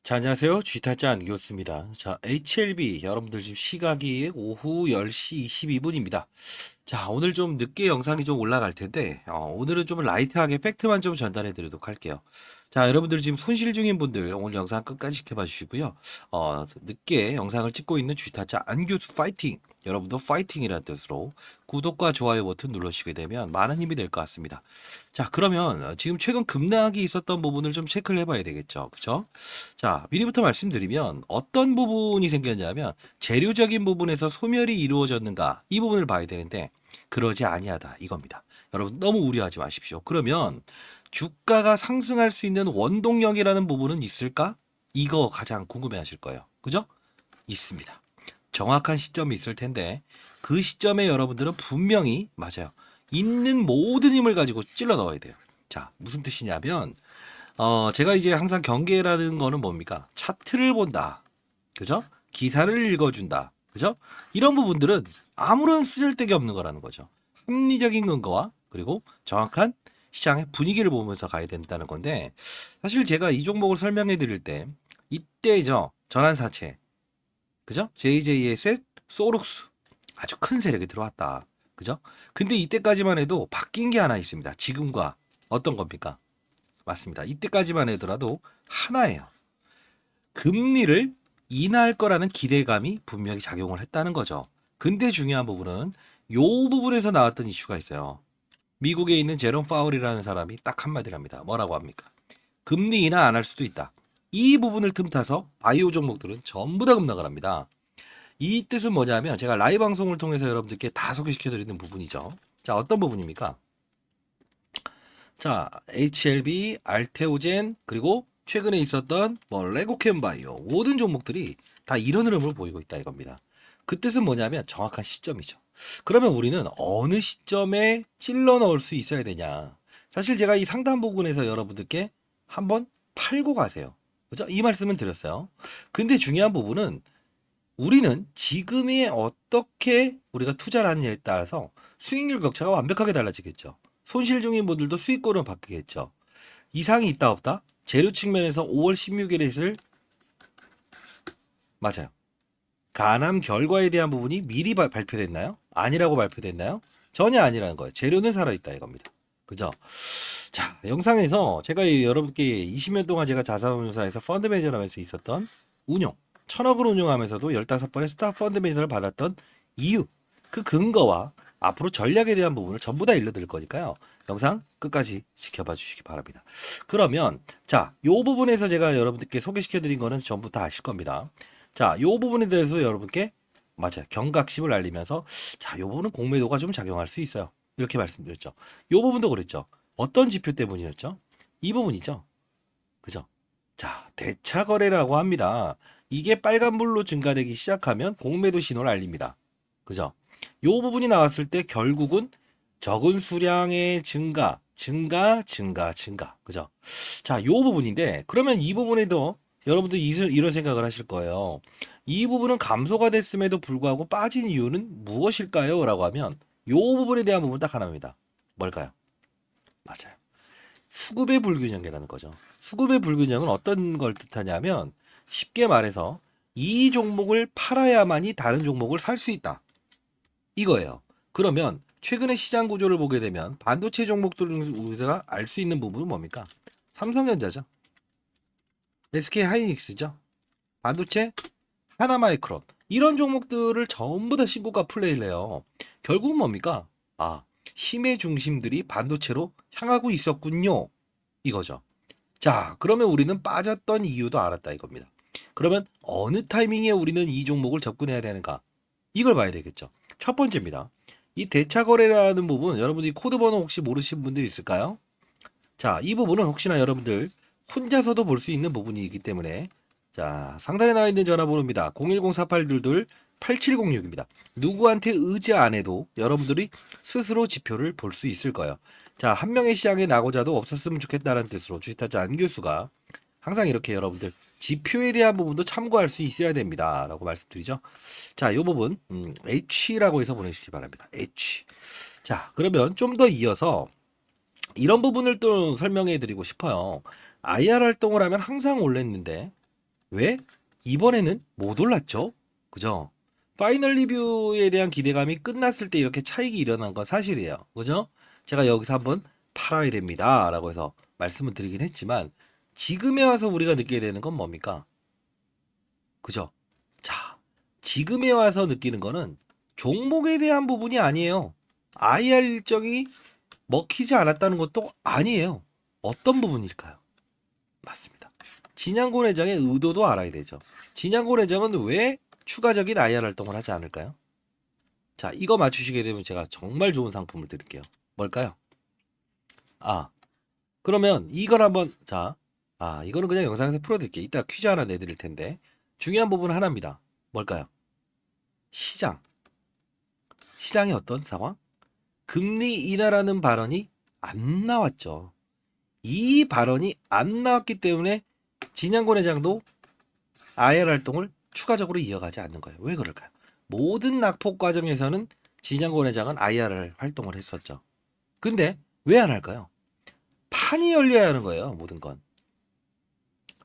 자, 안녕하세요. 쥐타짜 안교수입니다. 자, HLB 여러분들 지금 시각이 오후 10시 22분입니다. 자, 오늘 좀 늦게 영상이 좀 올라갈 텐데 오늘은 좀 라이트하게 팩트만 좀 전달해 드리도록 할게요. 자, 여러분들 지금 손실 중인 분들 오늘 영상 끝까지 지켜봐 주시고요. 늦게 영상을 찍고 있는 쥐타짜 안교수 파이팅! 여러분도 파이팅이라는 뜻으로 구독과 좋아요 버튼 눌러주시게 되면 많은 힘이 될 것 같습니다. 자, 그러면 지금 최근 급락이 있었던 부분을 좀 체크를 해봐야 되겠죠. 그쵸? 자, 미리부터 말씀드리면 어떤 부분이 생겼냐면 재료적인 부분에서 소멸이 이루어졌는가 이 부분을 봐야 되는데 그러지 아니하다 이겁니다. 여러분 너무 우려하지 마십시오. 그러면 주가가 상승할 수 있는 원동력이라는 부분은 있을까? 이거 가장 궁금해하실 거예요. 그죠? 있습니다. 정확한 시점이 있을 텐데 그 시점에 여러분들은 분명히 맞아요. 있는 모든 힘을 가지고 찔러 넣어야 돼요. 자, 무슨 뜻이냐면 제가 이제 항상 경계라는 거는 뭡니까? 차트를 본다. 그죠? 기사를 읽어준다. 그죠? 이런 부분들은 아무런 쓰잘데기 없는 거라는 거죠. 합리적인 근거와 그리고 정확한 시장의 분위기를 보면서 가야 된다는 건데 사실 제가 이 종목을 설명해 드릴 때 이때죠. 전환사채. 그죠? JJS의 소룩스. 아주 큰 세력이 들어왔다. 그죠? 근데 이때까지만 해도 바뀐 게 하나 있습니다. 지금과 어떤 겁니까? 맞습니다. 이때까지만 하더라도 하나예요. 금리를 인하할 거라는 기대감이 분명히 작용을 했다는 거죠. 근데 중요한 부분은 요 부분에서 나왔던 이슈가 있어요. 미국에 있는 제롬 파울이라는 사람이 딱 한마디를 합니다. 뭐라고 합니까? 금리 인하 안 할 수도 있다. 이 부분을 틈타서 바이오 종목들은 전부 다 급락을 합니다. 이 뜻은 뭐냐면 제가 라이브 방송을 통해서 여러분들께 다 소개시켜드리는 부분이죠. 자, 어떤 부분입니까? 자, HLB, 알테오젠, 그리고 최근에 있었던 뭐 레고캠바이오 모든 종목들이 다 이런 흐름을 보이고 있다 이겁니다. 그 뜻은 뭐냐면 정확한 시점이죠. 그러면 우리는 어느 시점에 찔러 넣을 수 있어야 되냐? 사실 제가 이 상담 부분에서 여러분들께 한번 팔고 가세요. 그죠? 이 말씀은 드렸어요. 근데 중요한 부분은 우리는 지금이 어떻게 우리가 투자를 하느냐에 따라서 수익률 격차가 완벽하게 달라지겠죠. 손실 중인 분들도 수익권으로 바뀌겠죠. 이상이 있다 없다? 재료 측면에서 5월 16일에 있을 맞아요. 간암 결과에 대한 부분이 미리 발표됐나요? 아니라고 발표됐나요? 전혀 아니라는 거예요. 재료는 살아있다 이겁니다. 그죠? 자, 영상에서 제가 여러분께 20년 동안 제가 자산운용사에서 펀드 매니저라면서 있었던 운용, 1000억을 운용하면서도 15번의 스타 펀드 매니저를 받았던 이유, 그 근거와 앞으로 전략에 대한 부분을 전부 다 일러드릴 거니까요. 영상 끝까지 지켜봐 주시기 바랍니다. 그러면 자, 요 부분에서 제가 여러분들께 소개시켜 드린 거는 전부 다 아실 겁니다. 자, 요 부분에 대해서 여러분께 맞아요. 경각심을 알리면서 자, 요 부분은 공매도가 좀 작용할 수 있어요. 이렇게 말씀드렸죠. 요 부분도 그랬죠. 어떤 지표 때문이었죠? 이 부분이죠. 그죠? 자, 대차 거래라고 합니다. 이게 빨간불로 증가되기 시작하면 공매도 신호를 알립니다. 그죠? 요 부분이 나왔을 때 결국은 적은 수량의 증가. 그죠? 자, 요 부분인데 그러면 이 부분에도 여러분들 이런 생각을 하실 거예요. 이 부분은 감소가 됐음에도 불구하고 빠진 이유는 무엇일까요? 라고 하면 요 부분에 대한 부분 딱 하나입니다. 뭘까요? 맞아요. 수급의 불균형이라는 거죠. 수급의 불균형은 어떤 걸 뜻하냐면 쉽게 말해서 이 종목을 팔아야만이 다른 종목을 살 수 있다. 이거예요. 그러면 최근의 시장 구조를 보게 되면 반도체 종목들 중에서 우리가 알 수 있는 부분은 뭡니까? 삼성전자죠. SK 하이닉스죠. 반도체 하나마이크론 이런 종목들을 전부 다 신고가 플레이를 해요. 결국은 뭡니까? 아, 힘의 중심들이 반도체로 향하고 있었군요. 이거죠. 자, 그러면 우리는 빠졌던 이유도 알았다 이겁니다. 그러면 어느 타이밍에 우리는 이 종목을 접근해야 되는가? 이걸 봐야 되겠죠. 첫 번째입니다. 이 대차 거래라는 부분 여러분들이 코드 번호 혹시 모르신 분들 있을까요? 자, 이 부분은 혹시나 여러분들 혼자서도 볼 수 있는 부분이기 때문에 자, 상단에 나와 있는 전화번호입니다. 010-4822-8706입니다. 누구한테 의지 안 해도 여러분들이 스스로 지표를 볼 수 있을 거예요. 자, 한 명의 시장에 나고자도 없었으면 좋겠다는 뜻으로 주식타자 안 교수가 항상 이렇게 여러분들 지표에 대한 부분도 참고할 수 있어야 됩니다. 라고 말씀드리죠. 자, 이 부분 H라고 해서 보내주시기 바랍니다. H. 자, 그러면 좀 더 이어서 이런 부분을 또 설명해 드리고 싶어요. IR 활동을 하면 항상 올랐는데 왜? 이번에는 못 올랐죠? 그죠? 파이널 리뷰에 대한 기대감이 끝났을 때 이렇게 차익이 일어난 건 사실이에요. 그죠? 제가 여기서 한번 팔아야 됩니다. 라고 해서 말씀을 드리긴 했지만, 지금에 와서 우리가 느끼게 되는 건 뭡니까? 그죠? 자, 지금에 와서 느끼는 거는 종목에 대한 부분이 아니에요. IR 일정이 먹히지 않았다는 것도 아니에요. 어떤 부분일까요? 맞습니다. 진양곤 회장의 의도도 알아야 되죠. 진양곤 회장은 왜 추가적인 IR 활동을 하지 않을까요? 자, 이거 맞추시게 되면 제가 정말 좋은 상품을 드릴게요. 뭘까요? 아, 그러면 이걸 한번 이거는 그냥 영상에서 풀어드릴게요. 이따 퀴즈 하나 내드릴 텐데 중요한 부분 하나입니다. 뭘까요? 시장. 시장의 어떤 상황? 금리 인하라는 발언이 안 나왔죠. 이 발언이 안 나왔기 때문에 진양권 회장도 IR 활동을 추가적으로 이어가지 않는 거예요. 왜 그럴까요? 모든 낙폭 과정에서는 진양권 회장은 IR 활동을 했었죠. 근데 왜 안 할까요? 판이 열려야 하는 거예요. 모든 건.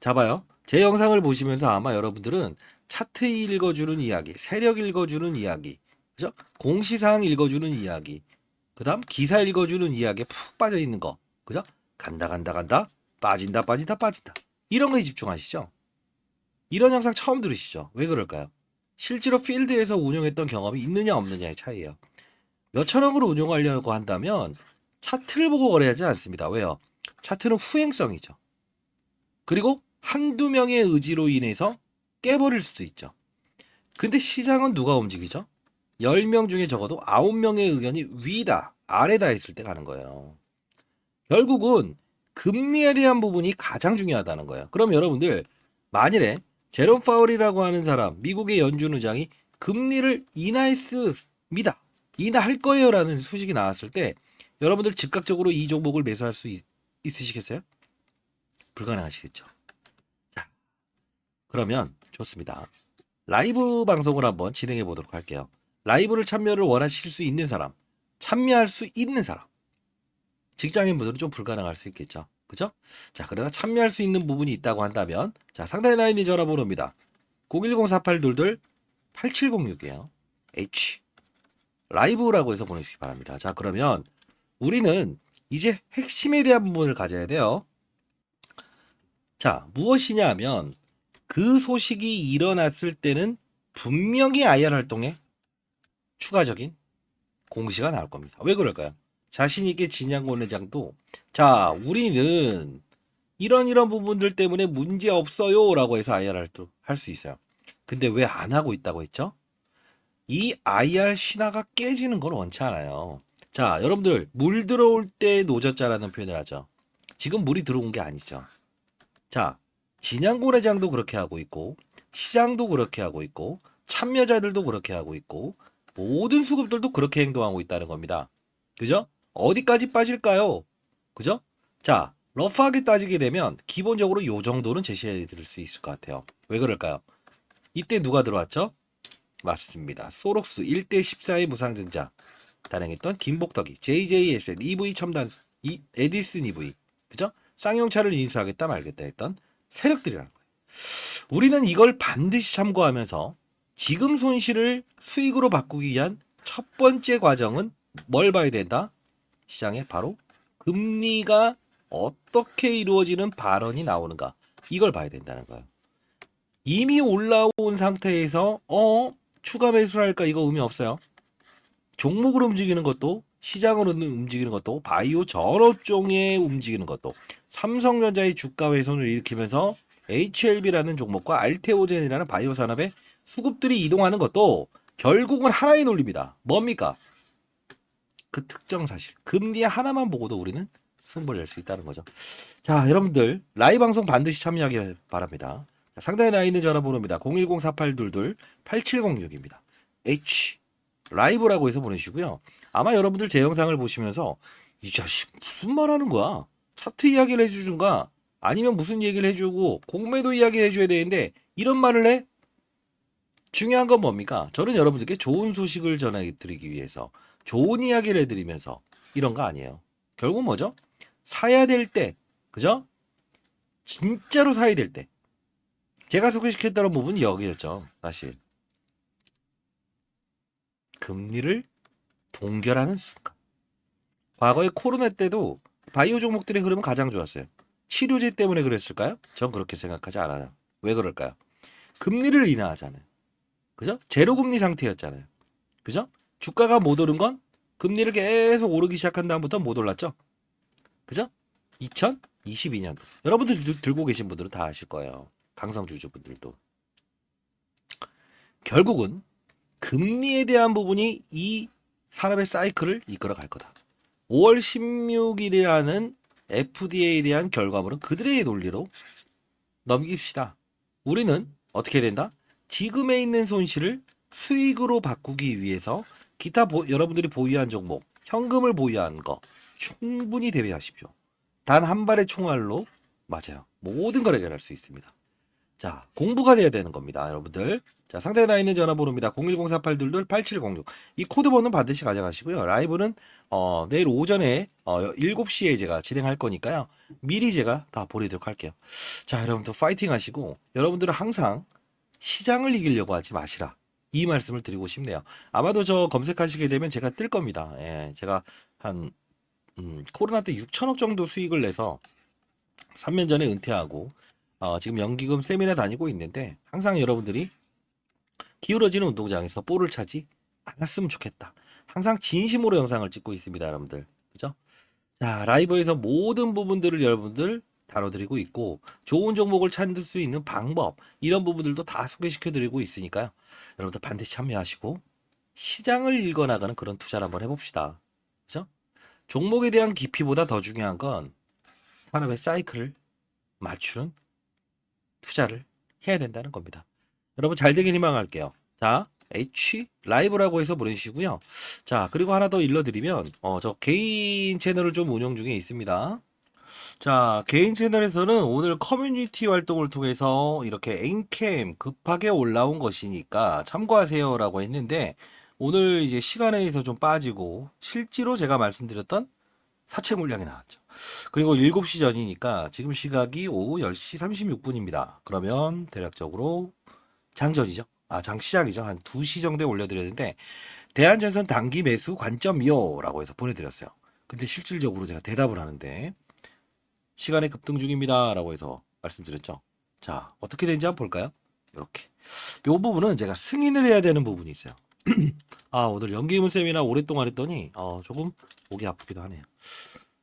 자 봐요. 제 영상을 보시면서 아마 여러분들은 차트 읽어주는 이야기, 세력 읽어주는 이야기, 그죠? 공시사항 읽어주는 이야기, 그 다음 기사 읽어주는 이야기에 푹 빠져 있는 거, 그죠? 간다 간다 간다, 빠진다 빠진다 빠진다, 이런 거에 집중하시죠. 이런 영상 처음 들으시죠? 왜 그럴까요? 실제로 필드에서 운용했던 경험이 있느냐 없느냐의 차이예요. 몇천억으로 운용하려고 한다면 차트를 보고 거래하지 않습니다. 왜요? 차트는 후행성이죠. 그리고 한두 명의 의지로 인해서 깨버릴 수도 있죠. 근데 시장은 누가 움직이죠? 10명 중에 적어도 9명의 의견이 위다, 아래다 했을 때 가는 거예요. 결국은 금리에 대한 부분이 가장 중요하다는 거예요. 그럼 여러분들 만일에 제롬 파월이라고 하는 사람, 미국의 연준 의장이 금리를 인하했습니다. 인하할 거예요라는 소식이 나왔을 때 여러분들 즉각적으로 이 종목을 매수할 수 있으시겠어요? 불가능하시겠죠. 자, 그러면 좋습니다. 라이브 방송을 한번 진행해 보도록 할게요. 라이브를 참여를 원하실 수 있는 사람, 참여할 수 있는 사람, 직장인분들은 좀 불가능할 수 있겠죠. 그죠? 자, 그러나 참여할 수 있는 부분이 있다고 한다면, 자, 상단에 나와 있는 전화번호입니다. 010-4822-8706이에요. H. 라이브라고 해서 보내주시기 바랍니다. 자, 그러면 우리는 이제 핵심에 대한 부분을 가져야 돼요. 자, 무엇이냐 하면 그 소식이 일어났을 때는 분명히 IR 활동에 추가적인 공시가 나올 겁니다. 왜 그럴까요? 자신있게 진양권 회장도 자, 우리는 이런 부분들 때문에 문제 없어요 라고 해서 IR도 할 수 있어요. 근데 왜 안 하고 있다고 했죠? 이 IR 신화가 깨지는 걸 원치 않아요. 자, 여러분들 물 들어올 때 노젓자라는 표현을 하죠. 지금 물이 들어온 게 아니죠. 자, 진양권 회장도 그렇게 하고 있고 시장도 그렇게 하고 있고 참여자들도 그렇게 하고 있고 모든 수급들도 그렇게 행동하고 있다는 겁니다. 그죠? 어디까지 빠질까요? 그죠? 자, 러프하게 따지게 되면 기본적으로 요 정도는 제시해 드릴 수 있을 것 같아요. 왜 그럴까요? 이때 누가 들어왔죠? 맞습니다. 소록스 1대 14의 무상증자 단행했던 김복덕이 JJSN EV 첨단 에디슨 EV, 그죠? 쌍용차를 인수하겠다 말겠다 했던 세력들이라는 거예요. 우리는 이걸 반드시 참고하면서 지금 손실을 수익으로 바꾸기 위한 첫 번째 과정은 뭘 봐야 된다? 시장에 바로 금리가 어떻게 이루어지는 발언이 나오는가, 이걸 봐야 된다는 거예요. 이미 올라온 상태에서 추가 매수를 할까, 이거 의미 없어요. 종목으로 움직이는 것도 시장으로 움직이는 것도 바이오 전업종에 움직이는 것도 삼성전자의 주가 훼손을 일으키면서 HLB라는 종목과 알테오젠이라는 바이오 산업의 수급들이 이동하는 것도 결국은 하나의 논리입니다. 뭡니까? 그 특정 사실, 금리 하나만 보고도 우리는 승부를 낼 수 있다는 거죠. 자, 여러분들 라이브 방송 반드시 참여하기 바랍니다. 자, 상단에 나와 있는 전화번호입니다. 010-4822-8706입니다. H 라이브라고 해서 보내시고요. 아마 여러분들 제 영상을 보시면서 이 자식 무슨 말하는 거야? 차트 이야기를 해주는가? 아니면 무슨 얘기를 해주고 공매도 이야기 해줘야 되는데 이런 말을 해? 중요한 건 뭡니까? 저는 여러분들께 좋은 소식을 전해드리기 위해서 좋은 이야기를 해드리면서 이런 거 아니에요. 결국 뭐죠? 사야 될 때, 그죠? 진짜로 사야 될 때, 제가 소개시켰던 부분이 여기였죠. 사실 금리를 동결하는 순간. 과거에 코로나 때도 바이오 종목들의 흐름은 가장 좋았어요. 치료제 때문에 그랬을까요? 전 그렇게 생각하지 않아요. 왜 그럴까요? 금리를 인하하잖아요. 그죠? 제로금리 상태였잖아요. 그죠? 주가가 못 오른 건 금리를 계속 오르기 시작한 다음부터 못 올랐죠. 그죠? 2022년. 여러분들 들고 계신 분들은 다 아실 거예요. 강성주주분들도. 결국은 금리에 대한 부분이 이 산업의 사이클을 이끌어 갈 거다. 5월 16일이라는 FDA에 대한 결과물은 그들의 논리로 넘깁시다. 우리는 어떻게 된다? 지금에 있는 손실을 수익으로 바꾸기 위해서 기타 여러분들이 보유한 종목, 현금을 보유한 거 충분히 대비하십시오. 단 한 발의 총알로 맞아요. 모든 걸 해결할 수 있습니다. 자, 공부가 돼야 되는 겁니다, 여러분들. 자, 상단에 나 있는 전화번호입니다. 010-4822-8706. 이 코드 번호는 반드시 가져가시고요. 라이브는 내일 오전에 7시에 제가 진행할 거니까요. 미리 제가 다 보내도록 할게요. 자, 여러분들 파이팅 하시고 여러분들은 항상 시장을 이기려고 하지 마시라. 이 말씀을 드리고 싶네요. 아마도 저 검색하시게 되면 제가 뜰 겁니다. 예, 제가 한 코로나 때 6천억 정도 수익을 내서 3년 전에 은퇴하고 지금 연기금 세미나 다니고 있는데 항상 여러분들이 기울어지는 운동장에서 볼을 차지 않았으면 좋겠다. 항상 진심으로 영상을 찍고 있습니다, 여러분들. 그죠? 자, 라이브에서 모든 부분들을 여러분들 다뤄드리고 있고 좋은 종목을 찾을 수 있는 방법 이런 부분들도 다 소개시켜드리고 있으니까요. 여러분들 반드시 참여하시고 시장을 읽어나가는 그런 투자를 한번 해봅시다. 그죠? 종목에 대한 깊이보다 더 중요한 건 산업의 사이클을 맞추는 투자를 해야 된다는 겁니다. 여러분 잘 되길 희망할게요. 자, H 라이브라고 해서 보내주시고요. 자, 그리고 하나 더 일러드리면 저 개인 채널을 좀 운영 중에 있습니다. 자, 개인 채널에서는 오늘 커뮤니티 활동을 통해서 이렇게 엔캠 급하게 올라온 것이니까 참고하세요라고 했는데 오늘 이제 시간에 의해서 좀 빠지고 실제로 제가 말씀드렸던 사채 물량이 나왔죠. 그리고 7시 전이니까 지금 시각이 오후 10시 36분입니다. 그러면 대략적으로 장전이죠. 장 시작이죠. 한 2시 정도에 올려드렸는데 대한전선 단기 매수 관점이요라고 해서 보내드렸어요. 근데 실질적으로 제가 대답을 하는데 시간에 급등 중입니다라고 해서 말씀드렸죠. 자, 어떻게 되는지 한번 볼까요? 이렇게. 이 부분은 제가 승인을 해야 되는 부분이 있어요. 오늘 연기문 세미나 오랫동안 했더니 조금 목이 아프기도 하네요.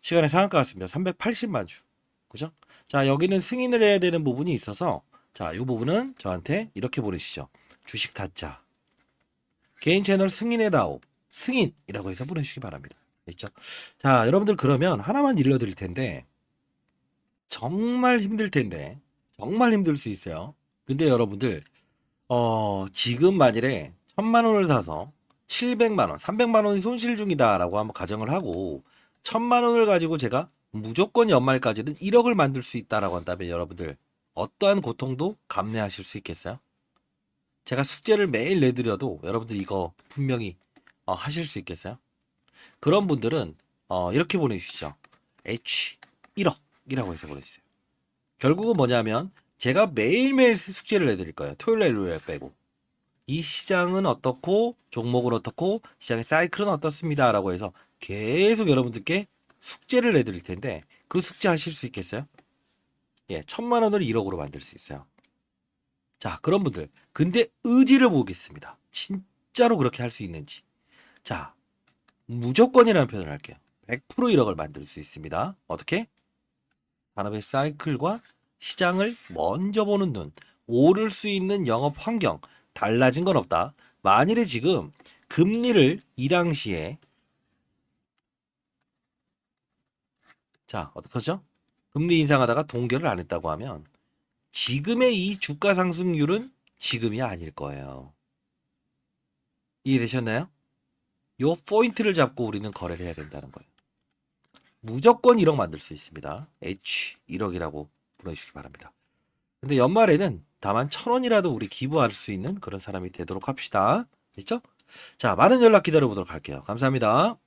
시간에 상한가 같습니다. 380만 주. 그죠? 자, 여기는 승인을 해야 되는 부분이 있어서 자, 이 부분은 저한테 이렇게 보내주시죠. 주식 타짜. 개인 채널 승인해다오. 승인이라고 해서 보내주시기 바랍니다. 있죠? 자, 여러분들 그러면 하나만 일러드릴 텐데 정말 힘들 텐데 정말 힘들 수 있어요. 근데 여러분들 지금 만일에 1,000만 원을 사서 700만 원, 300만 원이 손실 중이다라고 한번 가정을 하고 1,000만 원을 가지고 제가 무조건 연말까지는 1억을 만들 수 있다라고 한다면 여러분들 어떠한 고통도 감내하실 수 있겠어요? 제가 숙제를 매일 내드려도 여러분들 이거 분명히 하실 수 있겠어요? 그런 분들은 이렇게 보내주시죠. H 1억이라고 해서 보내주세요. 결국은 뭐냐면 제가 매일매일 숙제를 내드릴 거예요. 토요일 일요일 빼고. 이 시장은 어떻고 종목은 어떻고 시장의 사이클은 어떻습니다 라고 해서 계속 여러분들께 숙제를 내드릴 텐데 그 숙제 하실 수 있겠어요? 예, 1,000만 원을 1억으로 만들 수 있어요. 자, 그런 분들 근데 의지를 보겠습니다. 진짜로 그렇게 할 수 있는지. 자, 무조건이라는 표현을 할게요. 100% 1억을 만들 수 있습니다. 어떻게? 산업의 사이클과 시장을 먼저 보는 눈, 오를 수 있는 영업 환경, 달라진 건 없다. 만일에 지금 금리를 이 당시에 자, 어떡하죠? 금리 인상하다가 동결을 안 했다고 하면 지금의 이 주가 상승률은 지금이 아닐 거예요. 이해되셨나요? 요 포인트를 잡고 우리는 거래를 해야 된다는 거예요. 무조건 1억 만들 수 있습니다. H 1억이라고 보내주시기 바랍니다. 근데 연말에는 다만 1,000원이라도 우리 기부할 수 있는 그런 사람이 되도록 합시다. 있죠? 자, 많은 연락 기다려보도록 할게요. 감사합니다.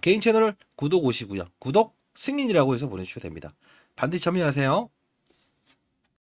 개인 채널 구독 오시고요. 구독 승인이라고 해서 보내주셔도 됩니다. 반드시 참여하세요.